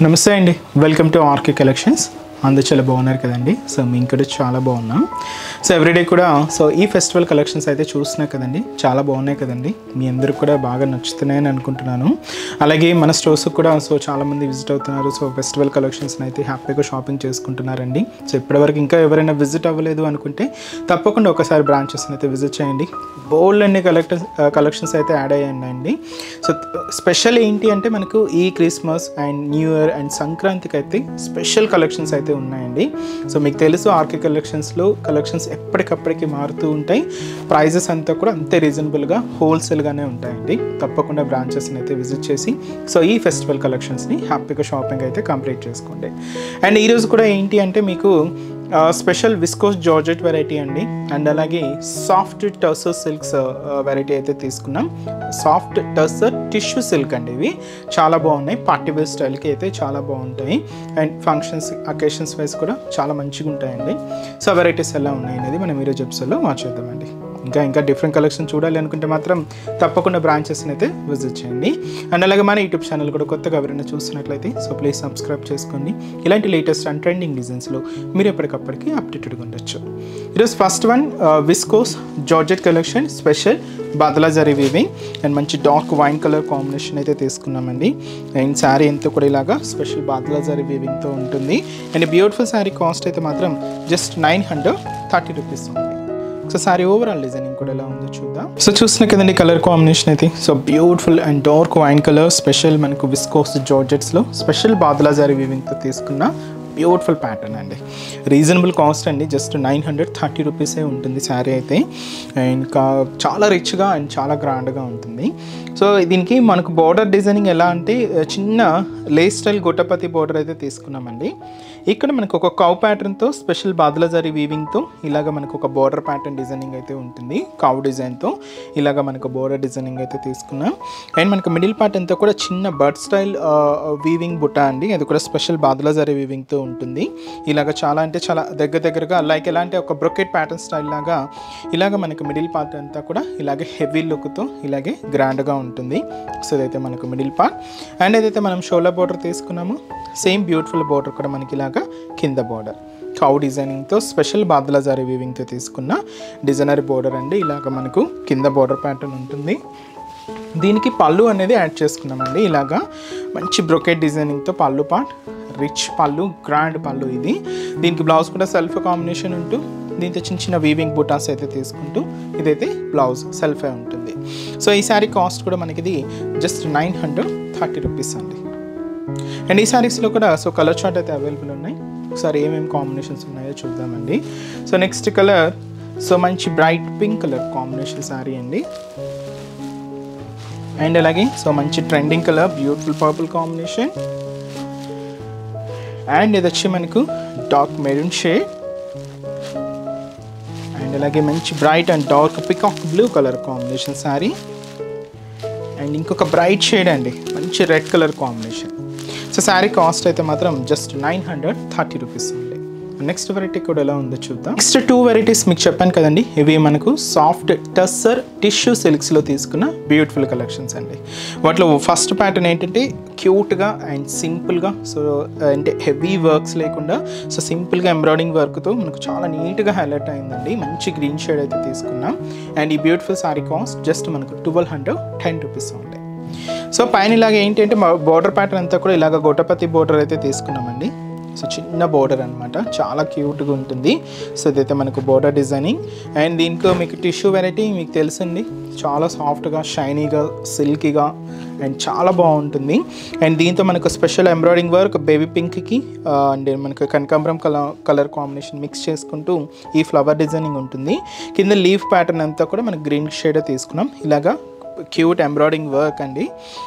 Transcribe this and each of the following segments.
నమస్తే అండి, welcome to RK collections. అందరూ చాలా బాగున్నారు కదండి. సో మేము కూడా చాలా బాగున్నాం. సో ఎవ్రీడే కూడా ఈ ఫెస్టివల్ కలెక్షన్స్ అయితే చూస్తున్నా కదండి, చాలా బాగున్నాయి కదండి. మీ అందరికి కూడా బాగా నచ్చుతున్నాయని అనుకుంటున్నాను. అలాగే మన స్టోర్స్ కూడా చాలామంది విజిట్ అవుతున్నారు. సో ఫెస్టివల్ కలెక్షన్స్ని అయితే హ్యాపీగా షాపింగ్ చేసుకుంటున్నారండి. సో ఇప్పటివరకు ఇంకా ఎవరైనా విజిట్ అవ్వలేదు అనుకుంటే తప్పకుండా ఒకసారి బ్రాంచెస్ని అయితే విజిట్ చేయండి. బోల్డ్ అన్ని కలెక్షన్స్ అయితే యాడ్ అయ్యాయండి. సో స్పెషల్ ఏంటి అంటే మనకు ఈ Christmas and new year and సంక్రాంతికి అయితే స్పెషల్ కలెక్షన్స్ అయితే ఉన్నాయండి. సో మీకు తెలుసు ఆర్కే కలెక్షన్స్లో కలెక్షన్స్ ఎప్పటికప్పటికి మారుతూ ఉంటాయి. ప్రైజెస్ అంతా కూడా అంతే రీజనబుల్గా హోల్సేల్గానే ఉంటాయండి. తప్పకుండా బ్రాంచెస్ని అయితే విజిట్ చేసి ఈ ఫెస్టివల్ కలెక్షన్స్ని హ్యాపీగా షాపింగ్ అయితే కంప్లీట్ చేసుకోండి. అండ్ ఈరోజు కూడా ఏంటి అంటే మీకు స్పెషల్ విస్కోస్ జార్జెట్ వెరైటీ అండి. అండ్ అలాగే సాఫ్ట్ టర్సర్ సిల్క్స్ వెరైటీ అయితే తీసుకున్నాం. సాఫ్ట్ టర్సర్ టిష్యూ సిల్క్ అండి. ఇవి చాలా బాగున్నాయి. పార్టీ వేర్ స్టైల్కి అయితే చాలా బాగుంటాయి. అండ్ ఫంక్షన్స్ అకేషన్స్ వైజ్ కూడా చాలా మంచిగా ఉంటాయండి. సో వెరైటీస్ ఎలా ఉన్నాయి అనేది మనం ఈరోజు ఎపిసోడ్లో వాచ్ చేద్దామండి. ఇంకా డిఫరెంట్ కలెక్షన్ చూడాలి అనుకుంటే మాత్రం తప్పకుండా బ్రాంచెస్ని అయితే విజిట్ చేయండి. అండ్ అలాగే మన యూట్యూబ్ ఛానల్ కూడా కొత్తగా ఎవరైనా చూస్తున్నట్లయితే ప్లీజ్ సబ్స్క్రైబ్ చేసుకోండి. ఇలాంటి లేటెస్ట్ అండ్ ట్రెండింగ్ డిజైన్స్లో మీరు ఎప్పటికప్పటికి అప్డేటెడ్గా ఉండొచ్చు. ఈరోజు first one viscose georgette collection special badla zari weaving and మంచి డార్క్ వైన్ కలర్ కాంబినేషన్ అయితే తీసుకున్నామండి. అండ్ శారీ అంతా కూడా ఇలాగా స్పెషల్ బాదలా జరీ వీవింగ్తో ఉంటుంది. అండ్ బ్యూటిఫుల్ శారీ కాస్ట్ అయితే మాత్రం జస్ట్ 930 రూపీస్ ఉంది. సో సారీ ఓవరాల్ డిజైనింగ్ కూడా ఎలా ఉందో చూద్దాం. సో చూస్తున్నా కదండి కలర్ కాంబినేషన్ అయితే beautiful and dark wine colour special మనకు విస్కోస్ జార్జెట్స్లో స్పెషల్ బాదలా జరీ వీవింగ్తో తీసుకున్న బ్యూటిఫుల్ ప్యాటర్న్ అండి. రీజనబుల్ కాస్ట్ అండి, జస్ట్ 930 రూపీసే ఉంటుంది శారీ అయితే. అండ్ చాలా రిచ్గా అండ్ చాలా గ్రాండ్గా ఉంటుంది. సో దీనికి మనకు బార్డర్ డిజైనింగ్ ఎలా అంటే చిన్న లేస్ స్టైల్ గొట్టపతి బార్డర్ అయితే తీసుకున్నామండి. ఇక్కడ మనకు ఒక కౌ ప్యాటర్న్తో స్పెషల్ బాదలా జరీ వీవింగ్తో ఇలాగ మనకు ఒక బార్డర్ ప్యాటర్న్ డిజైనింగ్ అయితే ఉంటుంది. కౌ డిజైన్తో ఇలాగ మనకు బార్డర్ డిజైనింగ్ అయితే తీసుకున్నాం. అండ్ మనకు మిడిల్ పార్ట్ అంతా కూడా చిన్న బర్డ్ స్టైల్ వీవింగ్ బుట్ట అండి. అది కూడా స్పెషల్ బాదలా జరీ వీవింగ్తో ఉంటుంది. ఇలాగ చాలా అంటే చాలా దగ్గరగా లైక్ ఎలా అంటే ఒక బ్రొకెట్ ప్యాటర్న్ స్టైల్ లాగా ఇలాగ మనకు మిడిల్ పార్ట్ అంతా కూడా ఇలాగే హెవీ లుక్తో ఇలాగే గ్రాండ్గా ఉంటుంది. సో ఇదైతే మనకు మిడిల్ పార్ట్. అండ్ ఏదైతే మనం షోల్డర్ బార్డర్ తీసుకున్నామో సేమ్ బ్యూటిఫుల్ బార్డర్ కూడా మనకి ఇలాగా కింద border cow డిజైనింగ్తో special badla zari వీవింగ్తో తీసుకున్న డిజైనర్ బార్డర్ అండి. ఇలాగ మనకు కింద బార్డర్ ప్యాటర్న్ ఉంటుంది. దీనికి పళ్ళు అనేది యాడ్ చేసుకున్నామండి. ఇలాగా మంచి బ్రొకెట్ డిజైనింగ్తో పళ్ళు పార్ట్, రిచ్ పళ్ళు, గ్రాండ్ పళ్ళు ఇది. దీనికి బ్లౌజ్ కూడా సెల్ఫ్ కాంబినేషన్ ఉంటూ దీంతో చిన్న వీవింగ్ బుటాస్ అయితే తీసుకుంటూ ఇదైతే బ్లౌజ్ సెల్ఫే ఉంటుంది. సో ఈ శారీ కాస్ట్ కూడా మనకి ఇది జస్ట్ 930 రూపీస్ అండి. అండ్ ఈ శారీస్లో కూడా కలర్ చార్ట్ అయితే అవైలబుల్ ఉన్నాయి. ఒకసారి ఏమేమి కాంబినేషన్స్ ఉన్నాయో చూద్దామండి. సో నెక్స్ట్ కలర్ మంచి bright pink colour combination sari అండి. అండ్ అలాగే మంచి trending colour beautiful purple combination. And ఇది వచ్చి మనకు డార్క్ మెరూన్ షేడ్. అండ్ అలాగే మంచి bright and dark peacock blue colour combination sari. And ఇంకొక బ్రైట్ షేడ్ అండి, మంచి red colour combination. So sari cost అయితే మాత్రం జస్ట్ 930 రూపీస్ ఉంది. నెక్స్ట్ వెరైటీ కూడా ఎలా ఉందో చూద్దాం. నెక్స్ట్ 2 వెరైటీస్ మీకు చెప్పాను కదండి, ఇవి మనకు సాఫ్ట్ టస్సర్ టిష్యూ సిల్క్స్లో తీసుకున్న బ్యూటిఫుల్ కలెక్షన్స్ అండి. వాటిలో ఫస్ట్ ప్యాటర్న్ ఏంటంటే క్యూట్గా అండ్ సింపుల్గా అంటే హెవీ వర్క్స్ లేకుండా సింపుల్గా ఎంబ్రాయిడింగ్ వర్క్తో మనకు చాలా నీట్గా హైలైట్ అయిందండి. మంచి గ్రీన్ షేడ్ అయితే తీసుకున్నాం. అండ్ ఈ బ్యూటిఫుల్ శారీ కాస్ట్ జస్ట్ మనకు 1210 రూపీస్ ఉంది. సో పైన ఇలాగ ఏంటంటే బార్డర్ ప్యాటర్న్ అంతా కూడా ఇలాగ గొట్టపతి బార్డర్ అయితే తీసుకున్నామండి. చిన్న బార్డర్ అనమాట, చాలా క్యూట్గా ఉంటుంది. సో ఇదైతే మనకు బార్డర్ డిజైనింగ్. అండ్ దీంట్లో మీకు టిష్యూ వెరైటీ మీకు తెలుసండి, చాలా సాఫ్ట్గా షైనీగా సిల్కీగా అండ్ చాలా బాగుంటుంది. అండ్ దీంతో మనకు స్పెషల్ ఎంబ్రాయిడింగ్ వర్క్ బేబీ పింక్కి అండ్ మనకు కనకాంబరం కలర్ కాంబినేషన్ మిక్స్ చేసుకుంటూ ఈ ఫ్లవర్ డిజైనింగ్ ఉంటుంది. కింద లీఫ్ ప్యాటర్న్ అంతా కూడా మనకు గ్రీన్ షేడ్ తీసుకున్నాం. ఇలాగా క్యూట్ ఎంబ్రాయిడింగ్ వర్క్ అండి.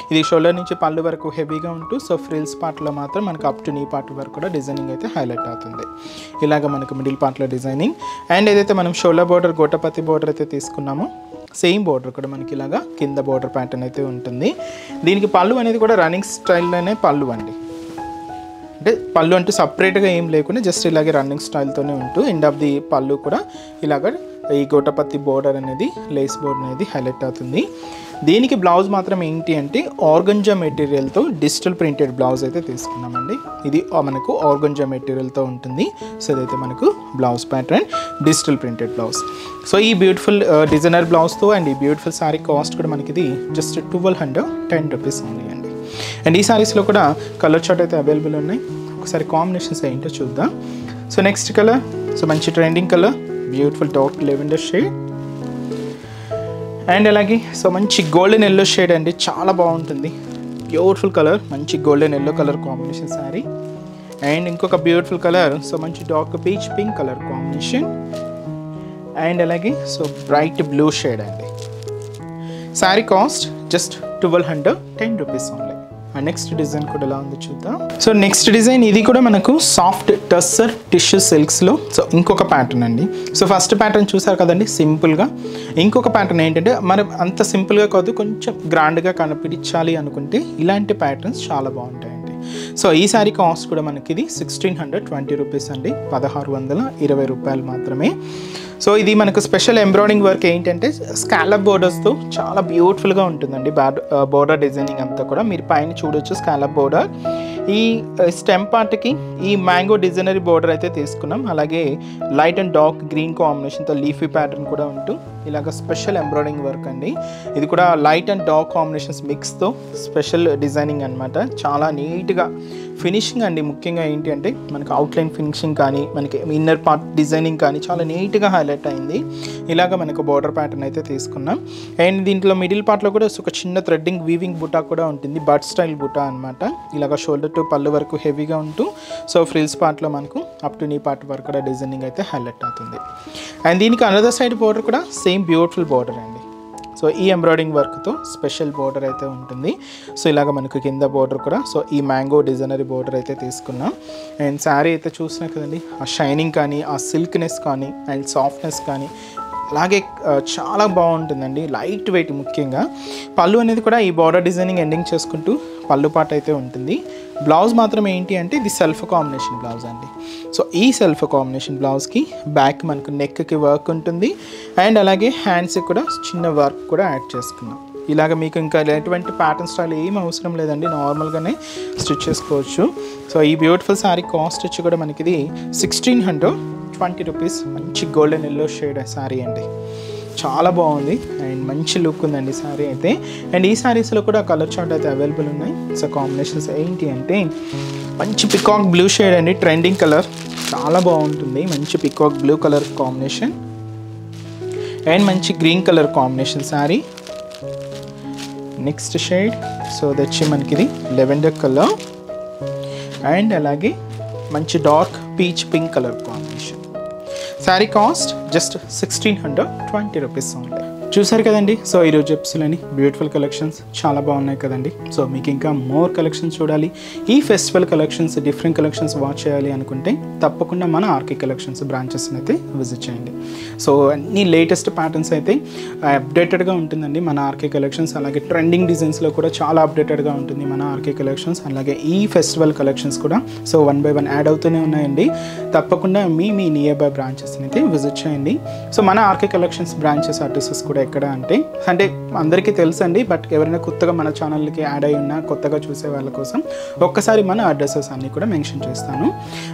ఇది షోల్డర్ నుంచి పళ్ళు వరకు హెవీగా ఉంటూ ఫ్రిల్స్ పార్ట్లో మాత్రం మనకు అప్ టు నీ పార్ట్ వరకు కూడా డిజైనింగ్ అయితే హైలైట్ అవుతుంది. ఇలాగ మనకు మిడిల్ పార్ట్లో డిజైనింగ్. అండ్ ఏదైతే మనం షోల్డర్ బార్డర్ గొట్టపతి బార్డర్ అయితే తీసుకున్నామో సేమ్ బార్డర్ కూడా మనకి ఇలాగా కింద బార్డర్ ప్యాటర్న్ అయితే ఉంటుంది. దీనికి పళ్ళు అనేది కూడా రన్నింగ్ స్టైల్లోనే పళ్ళు అండి. అంటే పళ్ళు అంటూ సపరేట్గా ఏం లేకుండా జస్ట్ ఇలాగే రన్నింగ్ స్టైల్తోనే ఉంటూ ఎండ్ ఆఫ్ ది పళ్ళు కూడా ఇలాగ ఈ గోటపత్తి బోర్డర్ అనేది లేస్ బోర్డర్ అనేది హైలైట్ అవుతుంది. దీనికి బ్లౌజ్ మాత్రం ఏంటి అంటే ఆర్గంజా మెటీరియల్తో డిజిటల్ ప్రింటెడ్ బ్లౌజ్ అయితే తీసుకున్నామండి. ఇది మనకు ఆర్గంజా మెటీరియల్తో ఉంటుంది. సో ఇదైతే మనకు blouse pattern digital printed blouse. So ఈ బ్యూటిఫుల్ డిజైనర్ బ్లౌజ్తో అండ్ ఈ బ్యూటిఫుల్ శారీ కాస్ట్ కూడా మనకి ఇది జస్ట్ 1210 రూపీస్ ఓన్లీ అండి. అండ్ ఈ శారీస్లో కూడా కలర్ చార్ట్ అయితే అవైలబుల్ ఉన్నాయి. ఒకసారి కాంబినేషన్స్ ఏంటో చూద్దాం. సో నెక్స్ట్ కలర్, సో మంచి trending colour, beautiful dark lavender shade and అలాగే సో మంచి గోల్డెన్ ఎల్లో షేడ్ అండి, చాలా బాగుంటుంది. బ్యూటిఫుల్ కలర్, మంచి golden yellow colour combination sari. And ఇంకొక బ్యూటిఫుల్ కలర్, సో మంచి dark peach pink colour combination and అలాగే సో బ్రైట్ బ్లూ షేడ్ అండి. Sari cost just 1210 rupees only. And next design కూడా ఎలా ఉందో చూద్దాం. సో నెక్స్ట్ డిజైన్ ఇది కూడా మనకు సాఫ్ట్ టస్సర్ టిష్యూ సిల్క్స్లో సో ఇంకొక ప్యాటర్న్ అండి. సో ఫస్ట్ ప్యాటర్న్ చూసారు కదండి సింపుల్గా. ఇంకొక ప్యాటర్న్ ఏంటంటే మనం అంత సింపుల్గా కాదు, కొంచెం గ్రాండ్గా కనిపించాలి అనుకుంటే ఇలాంటి ప్యాటర్న్స్ చాలా బాగుంటాయండి. సో ఈ శారీ కాస్ట్ కూడా మనకి ఇది 1620 రూపీస్ అండి, 1620 రూపాయలు మాత్రమే. సో ఇది మనకు స్పెషల్ ఎంబ్రాయిడింగ్ వర్క్ ఏంటంటే స్కాలప్ బోర్డర్స్తో చాలా బ్యూటిఫుల్గా ఉంటుందండి. బోర్డర్ డిజైనింగ్ అంతా కూడా మీరు పైన చూడొచ్చు స్కాలప్ బోర్డర్. ఈ స్టెమ్ పార్ట్కి ఈ మ్యాంగో డిజైనరీ బోర్డర్ అయితే తీసుకున్నాం. అలాగే లైట్ అండ్ డార్క్ గ్రీన్ కాంబినేషన్తో లీఫీ ప్యాటర్న్ కూడా ఉంటూ ఇలాగ స్పెషల్ ఎంబ్రాయిడింగ్ వర్క్ అండి. ఇది కూడా లైట్ అండ్ డార్క్ కాంబినేషన్స్ మిక్స్తో స్పెషల్ డిజైనింగ్ అనమాట. చాలా నీట్గా ఫినిషింగ్ అండి. ముఖ్యంగా ఏంటి అంటే మనకు అవుట్లైన్ ఫినిషింగ్ కానీ మనకి ఇన్నర్ పార్ట్ డిజైనింగ్ కానీ చాలా నీట్గా హైలైట్ అయింది. ఇలాగ మనకు బార్డర్ ప్యాటర్న్ అయితే తీసుకున్నాం. అండ్ దీంట్లో మిడిల్ పార్ట్లో కూడా ఒక చిన్న థ్రెడ్డింగ్ వీవింగ్ బుటా కూడా ఉంటుంది, బర్డ్ స్టైల్ బుటా అనమాట. ఇలాగ షోల్డర్ టు పళ్ళు వరకు హెవీగా ఉంటూ సో ఫ్రిల్స్ పార్ట్లో మనకు అప్ టు నీ పార్ట్ వరకు కూడా డిజైనింగ్ అయితే హైలైట్ అవుతుంది. అండ్ దీనికి అనదర్ సైడ్ బార్డర్ కూడా సేమ్ బ్యూటిఫుల్ బార్డర్ అండి. సో ఈ ఎంబ్రాయిడింగ్ వర్క్తో స్పెషల్ బోర్డర్ అయితే ఉంటుంది. సో ఇలాగ మనకు కింద బోర్డర్ కూడా సో ఈ మ్యాంగో డిజైనరీ బోర్డర్ అయితే తీసుకున్నాం. అండ్ శారీ అయితే చూసినా కదండి, ఆ షైనింగ్ కానీ ఆ సిల్క్నెస్ కానీ అండ్ సాఫ్ట్నెస్ కానీ అలాగే చాలా బాగుంటుందండి. Light weight. ముఖ్యంగా పళ్ళు అనేది కూడా ఈ బార్డర్ డిజైనింగ్ ఎండింగ్ చేసుకుంటూ పళ్ళు పాట అయితే ఉంటుంది. బ్లౌజ్ మాత్రం ఏంటి అంటే ఇది సెల్ఫ్ కాంబినేషన్ బ్లౌజ్ అండి. సో ఈ సెల్ఫ్ కాంబినేషన్ బ్లౌజ్కి బ్యాక్ మనకు నెక్కి వర్క్ ఉంటుంది అండ్ అలాగే హ్యాండ్స్కి కూడా చిన్న వర్క్ కూడా యాడ్ చేసుకున్నాం. ఇలాగ మీకు ఇంకా ఎటువంటి ప్యాటర్న్ స్టైల్ ఏం అవసరం లేదండి, నార్మల్గానే స్టిచ్ చేసుకోవచ్చు. సో ఈ బ్యూటిఫుల్ శారీ కాస్ట్ వచ్చి కూడా మనకి ఇది 1620 రూపీస్. మంచి గోల్డెన్ ఎల్లో షేడ్ శారీ అండి, చాలా బాగుంది అండ్ మంచి లుక్ ఉందండి శారీ అయితే. అండ్ ఈ శారీస్లో కూడా కలర్ చార్ట్ అయితే అవైలబుల్ ఉన్నాయి. సో కాంబినేషన్స్ ఏంటి అంటే మంచి పికాక్ బ్లూ షేడ్ అండి, ట్రెండింగ్ కలర్, చాలా బాగుంటుంది. మంచి peacock blue colour combination and మంచి green colour combination sari. Next shade so దచ్చి మనకి ఇది లెవెండర్ కలర్ అండ్ అలాగే మంచి dark peach pink colour combination. Sari cost just 1620 rupees only. చూసారు కదండి. సో ఈరోజు ఎపిసోడ్లోని బ్యూటిఫుల్ కలెక్షన్స్ చాలా బాగున్నాయి కదండి. సో మీకు ఇంకా మోర్ కలెక్షన్స్ చూడాలి, ఈ festival collections different collections watch చేయాలి అనుకుంటే తప్పకుండా మన ఆర్కే కలెక్షన్స్ బ్రాంచెస్ని అయితే విజిట్ చేయండి. సో అన్ని లేటెస్ట్ ప్యాటర్న్స్ అయితే అప్డేటెడ్గా ఉంటుందండి మన ఆర్కే కలెక్షన్స్. అలాగే ట్రెండింగ్ డిజైన్స్లో కూడా చాలా అప్డేటెడ్గా ఉంటుంది మన ఆర్కే కలెక్షన్స్. అలాగే ఈ ఫెస్టివల్ కలెక్షన్స్ కూడా సో 1 by 1 యాడ్ అవుతూనే ఉన్నాయండి. తప్పకుండా మీ నియర్ బై బ్రాంచెస్ని అయితే విజిట్ చేయండి. సో మన ఆర్కే కలెక్షన్స్ బ్రాంచెస్ అడ్రసెస్ కూడా ఎక్కడ అంటే అందరికీ తెలుసండి, బట్ ఎవరైనా కొత్తగా మన ఛానల్కి యాడ్ అయి ఉన్నా కొత్తగా చూసే వాళ్ళ కోసం ఒక్కసారి మన అడ్రసెస్ అన్నీ కూడా మెన్షన్ చేస్తాను.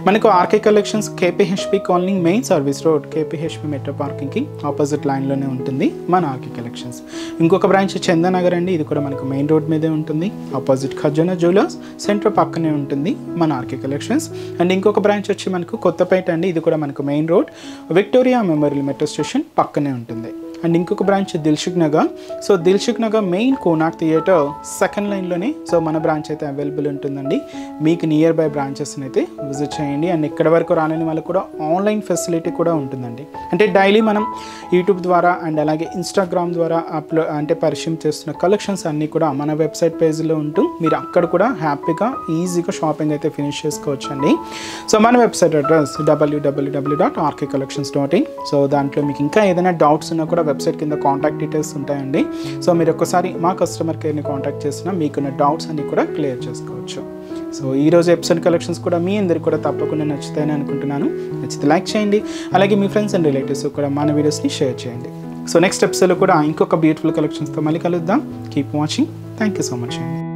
మనకు RK collections KPHB colony main service road KPHB metro పార్కింగ్కి ఆపోజిట్ లైన్లోనే ఉంటుంది మన ఆర్కే కలెక్షన్స్. ఇంకొక బ్రాంచ్ చందానగర్ అండి, ఇది కూడా మనకు మెయిన్ రోడ్ మీదే ఉంటుంది, ఆపోజిట్ ఖజానా జ్యువెలర్స్ సెంటర్ పక్కనే ఉంటుంది మన ఆర్కే కలెక్షన్స్. అండ్ ఇంకొక బ్రాంచ్ వచ్చి మనకు కొత్తపేట అండి, ఇది కూడా మనకు main road Victoria Memorial metro station పక్కనే ఉంటుంది. అండ్ ఇంకొక branch Dilsukh Nagar. So Dilsukh Nagar main Konark theatre second లైన్లోనే సో మన బ్రాంచ్ అయితే అవైలబుల్ ఉంటుందండి. మీకు నియర్ బై బ్రాంచెస్ని అయితే విజిట్ చేయండి. అండ్ ఇక్కడ వరకు రాలేని వాళ్ళకి కూడా ఆన్లైన్ ఫెసిలిటీ కూడా ఉంటుందండి. అంటే డైలీ మనం యూట్యూబ్ ద్వారా అండ్ అలాగే ఇన్స్టాగ్రామ్ ద్వారా పరిచయం చేస్తున్న కలెక్షన్స్ అన్నీ కూడా మన వెబ్సైట్ పేజ్లో ఉంటూ మీరు అక్కడ కూడా హ్యాపీగా ఈజీగా షాపింగ్ అయితే ఫినిష్ చేసుకోవచ్చు అండి. సో మన వెబ్సైట్ అడ్రస్ www.rkcollections.in. సో దాంట్లో మీకు ఇంకా ఏదైనా డౌట్స్ ఉన్నా కూడా వెబ్సైట్ కింద కాంటాక్ట్ డీటెయిల్స్ ఉంటాయండి. సో మీరు ఒక్కసారి మా కస్టమర్ కేర్ని కాంటాక్ట్ చేసినా మీకున్న డౌట్స్ అన్ని కూడా క్లియర్ చేసుకోవచ్చు. సో ఈరోజు ఎపిసోడ్ కలెక్షన్స్ కూడా మీ అందరికీ కూడా తప్పకుండా నచ్చుతాయని అనుకుంటున్నాను. నచ్చితే లైక్ చేయండి, అలాగే మీ ఫ్రెండ్స్ అండ్ రిలేటివ్స్ కూడా మన వీడియోస్ని షేర్ చేయండి. సో నెక్స్ట్ ఎపిసోడ్లో కూడా ఇంకొక బ్యూటిఫుల్ కలెక్షన్స్తో మళ్ళీ కలుద్దాం. Keep watching. Thank you so much అండి.